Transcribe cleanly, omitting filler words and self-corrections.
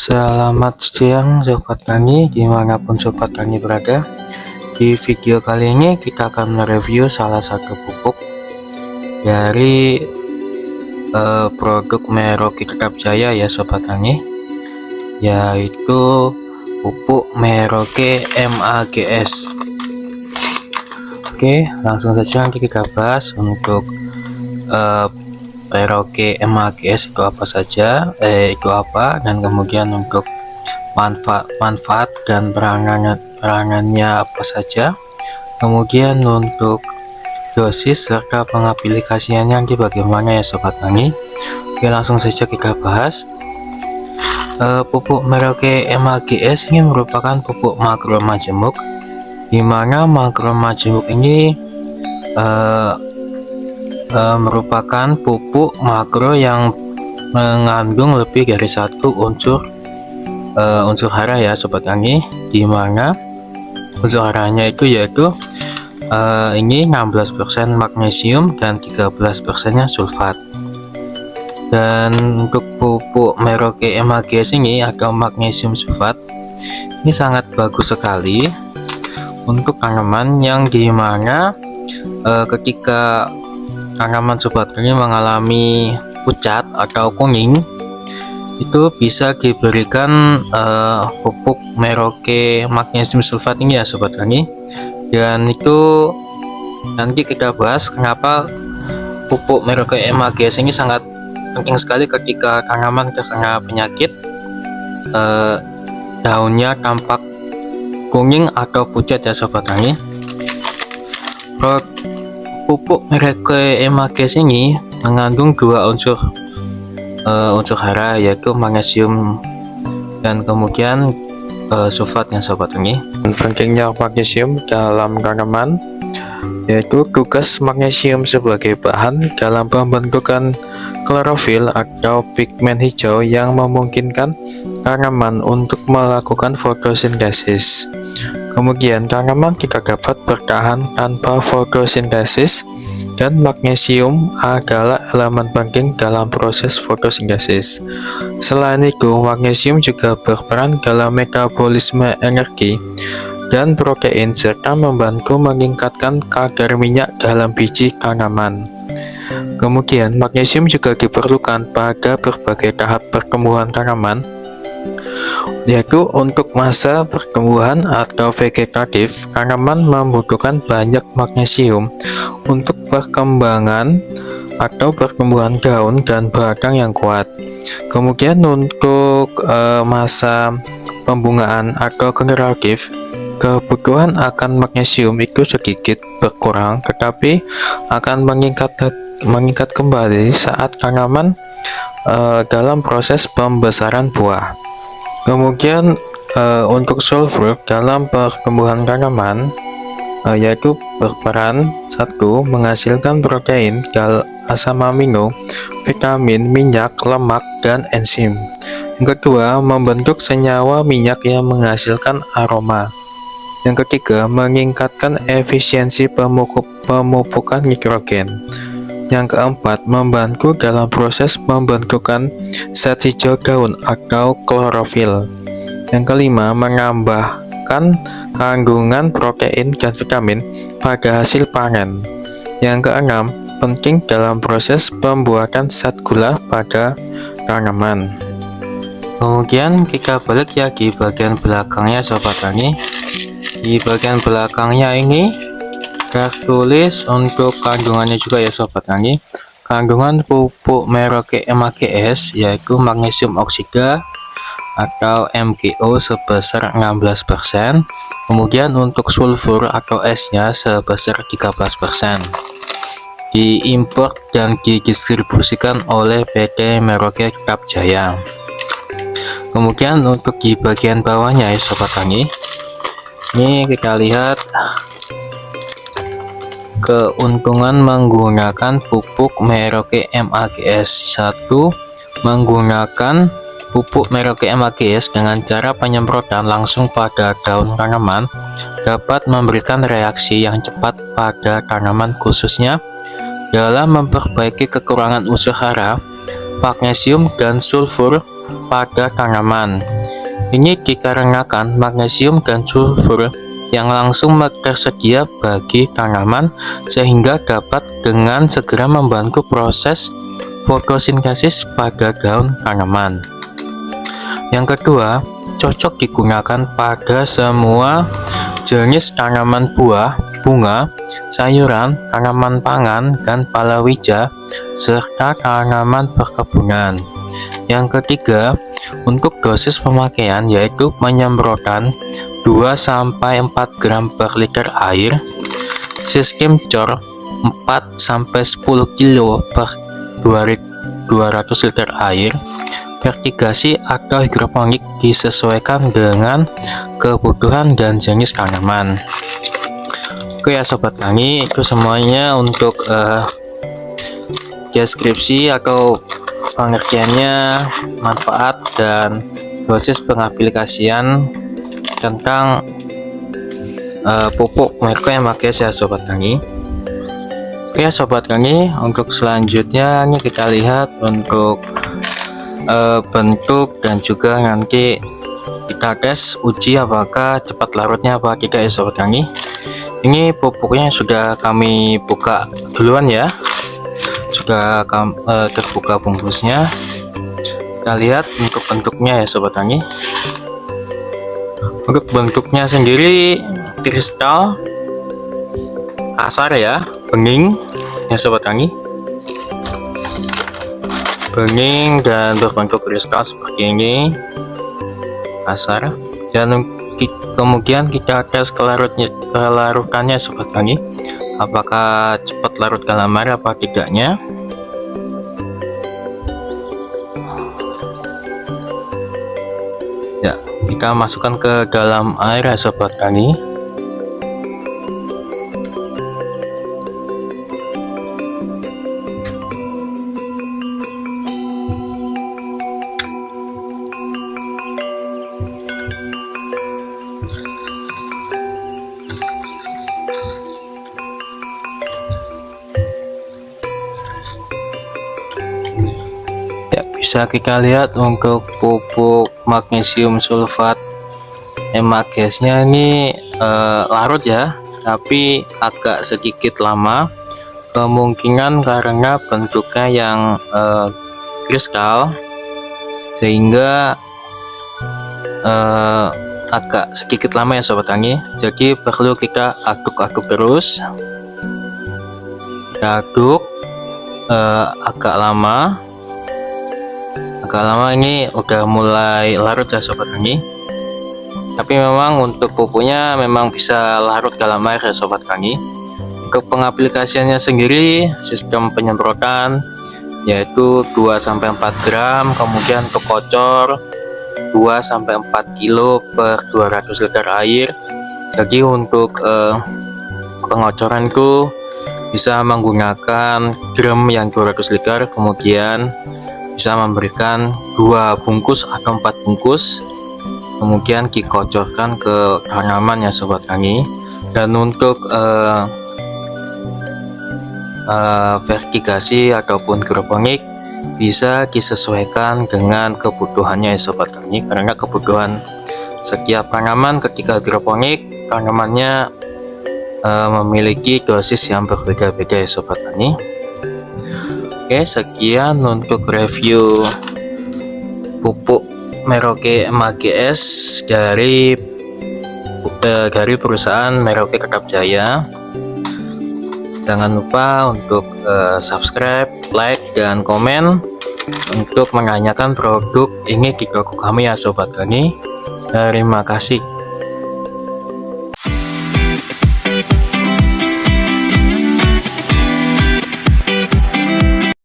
Selamat siang Sobat Tani dimanapun Sobat Tani berada. Di video kali ini kita akan mereview salah satu pupuk dari produk Merauke Tetap Jaya ya Sobat Tani, yaitu pupuk Merauke MAGS. Oke, langsung saja nanti kita bahas untuk Merauke MAGS itu apa saja, dan kemudian untuk manfaat dan perangannya apa saja, kemudian untuk dosis serta pengaplikasiannya nanti bagaimana ya Sobat Tani. Oke, langsung saja kita bahas. Pupuk Merauke MAGS ini merupakan pupuk makro majemuk, di mana makro majemuk ini merupakan pupuk makro yang mengandung lebih dari satu unsur hara ya Sobat Tani, di mana unsur haranya itu yaitu ini 16% magnesium dan 13%-nya sulfat. Dan untuk pupuk Merauke MAGS ini atau magnesium sulfat ini sangat bagus sekali untuk tanaman yang dimana ketika tanaman Sobat Tani mengalami pucat atau kuning, itu bisa diberikan pupuk Merauke magnesium sulfat ini ya Sobat Tani. Dan itu nanti kita bahas kenapa pupuk Merauke MAGS ini sangat penting sekali ketika tanaman terkena penyakit daunnya tampak kuning atau pucat ya Sobat Tani. Pupuk Merauke MAGS ini mengandung dua unsur hara, yaitu magnesium dan kemudian sulfat ya Sobat Tani. Pentingnya magnesium dalam tanaman, yaitu tugas magnesium sebagai bahan dalam pembentukan klorofil atau pigmen hijau yang memungkinkan tanaman untuk melakukan fotosintesis. Kemudian tanaman tidak dapat bertahan tanpa fotosintesis, dan magnesium adalah elemen penting dalam proses fotosintesis. Selain itu, magnesium juga berperan dalam metabolisme energi dan protein serta membantu meningkatkan kadar minyak dalam biji tanaman. Kemudian, magnesium juga diperlukan pada berbagai tahap pertumbuhan tanaman, yaitu untuk masa pertumbuhan atau vegetatif, tanaman membutuhkan banyak magnesium untuk perkembangan atau pertumbuhan daun dan batang yang kuat. Kemudian untuk masa pembungaan atau generatif, kebutuhan akan magnesium itu sedikit berkurang, tetapi akan meningkat kembali saat tanaman dalam proses pembesaran buah. Kemudian untuk sulfur dalam pertumbuhan tanaman yaitu berperan satu, menghasilkan protein, asam amino, vitamin, minyak, lemak, dan enzim. Yang kedua, membentuk senyawa minyak yang menghasilkan aroma. Yang ketiga, meningkatkan efisiensi pemupukan nitrogen. Yang keempat, membantu dalam proses pembentukan zat hijau daun atau klorofil. Yang kelima, menambahkan kandungan protein dan vitamin pada hasil panen. Yang keenam, penting dalam proses pembuatan zat gula pada tanaman. Kemudian kita balik ya di bagian belakangnya Sobat Tani. Di bagian belakangnya ini tertulis untuk kandungannya juga ya Sobat Tani. Kandungan pupuk Merauke MAGS yaitu magnesium oksida atau MgO sebesar 16%, kemudian untuk sulfur atau S-nya sebesar 13%. Diimpor dan didistribusikan oleh PT Merauke Tetap Jaya. Kemudian untuk di bagian bawahnya ya Sobat Tani, ini kita lihat keuntungan menggunakan pupuk Merauke MAGS. 1. Menggunakan pupuk Merauke MAGS dengan cara penyemprotan langsung pada daun tanaman dapat memberikan reaksi yang cepat pada tanaman, khususnya dalam memperbaiki kekurangan unsur hara, magnesium dan sulfur pada tanaman. Ini dikarenakan magnesium dan sulfur yang langsung tersedia bagi tanaman sehingga dapat dengan segera membantu proses fotosintesis pada daun tanaman. Yang kedua, cocok digunakan pada semua jenis tanaman buah, bunga, sayuran, tanaman pangan, dan palawija, serta tanaman perkebunan. Yang ketiga, untuk dosis pemakaian yaitu penyemprotan 2-4 gram per liter air, sistem cor 4-10 kilo per 200 liter air, vertigasi atau hidroponik disesuaikan dengan kebutuhan dan jenis tanaman. Oke ya Sobat Tani, itu semuanya untuk deskripsi atau pengertiannya, manfaat dan proses pengaplikasian tentang pupuk Mercoemakeas ya Sobat Tani. Oke Sobat Tani, untuk selanjutnya ini kita lihat untuk bentuk dan juga nanti kita tes uji apakah cepat larutnya apa tidak ya Sobat Tani. Ini pupuknya sudah kami buka duluan ya, sudah terbuka bungkusnya. Kita lihat untuk bentuknya ya Sobat Tani. Untuk bentuknya sendiri kristal kasar ya, bening ya Sobat Tani, bening dan berbentuk kristal seperti ini, kasar. Dan kemudian kita tes kelarutannya Sobat Tani, apakah cepat larut dalam air apa tidaknya. Ya, kita masukkan ke dalam air ya Sobat Tani. Ya, bisa kita lihat untuk pupuk magnesium sulfat Emakeasnya ini larut ya, tapi agak sedikit lama. Kemungkinan karena bentuknya yang kristal sehingga agak sedikit lama ya Sobat Tani. Jadi perlu kita aduk-aduk terus. Kita aduk agak lama ini udah mulai larut ya Sobat Tani. Tapi memang untuk pupuknya memang bisa larut dalam air ya Sobat Tani. Untuk pengaplikasiannya sendiri sistem penyemprotan yaitu 2-4 gram, kemudian untuk kocor 2-4 kilo per 200 liter air. Jadi untuk pengocoran itu bisa menggunakan drum yang 200 liter, kemudian bisa memberikan 2 bungkus atau 4 bungkus, kemudian dikocorkan ke tanaman ya Sobat Tani. Dan untuk vertigasi ataupun hidroponik bisa disesuaikan dengan kebutuhannya ya Sobat Tani, karena kebutuhan setiap tanaman ketika hidroponik tanamannya memiliki dosis yang berbeda-beda ya Sobat Tani. Oke, sekian untuk review pupuk Mercoemakeas dari perusahaan Merauke Ketap Jaya. Jangan lupa untuk subscribe, like, dan komen untuk menanyakan produk ini di toko kami ya Sobat Tani. Terima kasih.